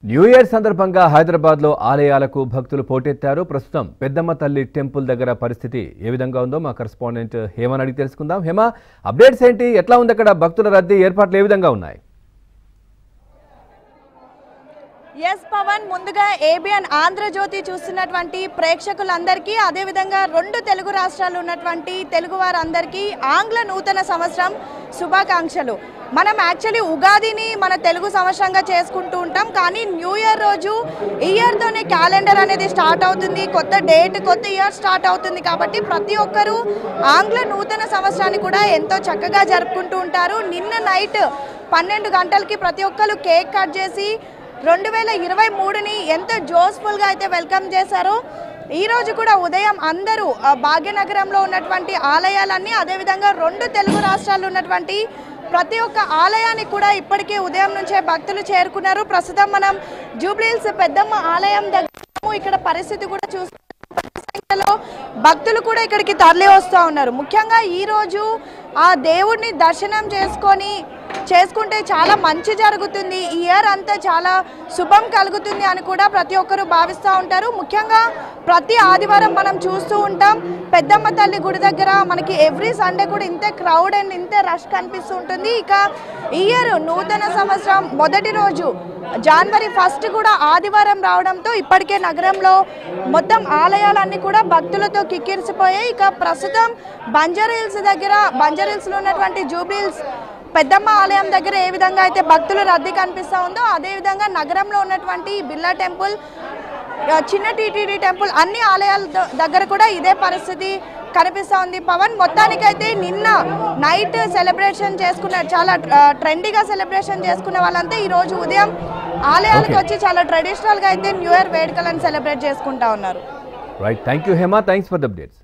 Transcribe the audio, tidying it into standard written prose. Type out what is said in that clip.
New year సందర్భంగా హైదరాబాద్ లో ఆలయాలకు భక్తులు పోటెత్తారు. ప్రస్తుతం పెద్దమ్మ తల్లి టెంపుల్ దగ్గర పరిస్థితి ఏ విధంగా ఉందో మా కరెస్పాండెంట్ హేమని అడిగి తెలుసుకుందాం. హేమ, అప్డేట్స్ ఏంటి? ఎట్లా ఉంది అక్కడ? భక్తుల రద్దీ ఏర్పాట్లు ఏ విధంగా ఉన్నాయి? ఎస్ పవన్, ముందుగా ఏబిఎన్ ఆంధ్రజ్యోతి చూస్తున్నటువంటి ప్రేక్షకులందరికీ, అదేవిధంగా రెండు తెలుగు రాష్ట్రాలు ఉన్నటువంటి తెలుగు వారందరికీ ఆంగ్ల నూతన సంవత్సరం శుభాకాంక్షలు. మనం యాక్చువల్లీ ఉగాదిని మన తెలుగు సంవత్సరంగా చేసుకుంటూ ఉంటాం, కానీ న్యూ ఇయర్ రోజు ఇయర్తోనే క్యాలెండర్ అనేది స్టార్ట్ అవుతుంది, కొత్త డేట్, కొత్త ఇయర్ స్టార్ట్ అవుతుంది. కాబట్టి ప్రతి ఒక్కరూ ఆంగ్ల నూతన సంవత్సరాన్ని కూడా ఎంతో చక్కగా జరుపుకుంటూ ఉంటారు. నిన్న నైట్ 12 గంటలకి ప్రతి ఒక్కరు కేక్ కట్ చేసి 2023ని ఎంత జోస్ఫుల్గా అయితే వెల్కమ్ చేశారో, ఈరోజు కూడా ఉదయం అందరూ భాగ్యనగరంలో ఉన్నటువంటి ఆలయాలన్నీ, అదేవిధంగా రెండు తెలుగు రాష్ట్రాల్లో ఉన్నటువంటి ప్రతి ఒక్క ఆలయానికి కూడా ఇప్పటికే ఉదయం నుంచే భక్తులు చేరుకున్నారు. ప్రస్తుతం మనం జూబ్లీహిల్స్ పెద్దమ్మ ఆలయం దగ్గర ఇక్కడ పరిస్థితి కూడా సంఖ్యలో భక్తులు కూడా ఇక్కడికి తరలి వస్తూ ఉన్నారు. ముఖ్యంగా ఈరోజు ఆ దేవుడిని దర్శనం చేసుకుంటే చాలా మంచి జరుగుతుంది, ఈ ఇయర్ అంతా చాలా శుభం కలుగుతుంది అని కూడా ప్రతి ఒక్కరూ భావిస్తూ ఉంటారు. ముఖ్యంగా ప్రతి ఆదివారం మనం చూస్తూ ఉంటాం పెద్దమ్మ తల్లి గుడి దగ్గర మనకి ఎవ్రీ సండే కూడా ఇంతే క్రౌడ్ అండ్ ఇంతే రష్ కనిపిస్తూ ఉంటుంది. ఇక ఇయర్ నూతన సంవత్సరం మొదటి రోజు జనవరి 1 కూడా ఆదివారం రావడంతో ఇప్పటికే నగరంలో మొత్తం ఆలయాలన్నీ కూడా భక్తులతో కిక్కిరిసిపోయాయి. ఇక ప్రస్తుతం బంజారాహిల్స్లో ఉన్నటువంటి జూబ్లీహిల్స్ పెద్దమ్మ ఆలయం దగ్గర ఏ విధంగా అయితే భక్తులు రద్దీ కనిపిస్తూ ఉందో, అదేవిధంగా నగరంలో ఉన్నటువంటి బిర్లా టెంపుల్, చిన్న టీటీడీ టెంపుల్, అన్ని ఆలయాల దగ్గర కూడా ఇదే పరిస్థితి కనిపిస్తూ ఉంది. పవన్, మొత్తానికైతే నిన్న నైట్ సెలబ్రేషన్ చేసుకున్న, చాలా ట్రెండీగా సెలబ్రేషన్ చేసుకున్న వాళ్ళంతా ఈరోజు ఉదయం ఆలయాలకు వచ్చి చాలా ట్రెడిషనల్గా అయితే న్యూ ఇయర్ వేడుకలను సెలబ్రేట్ చేసుకుంటా ఉన్నారు. Right, thank you Hema, thanks for the updates.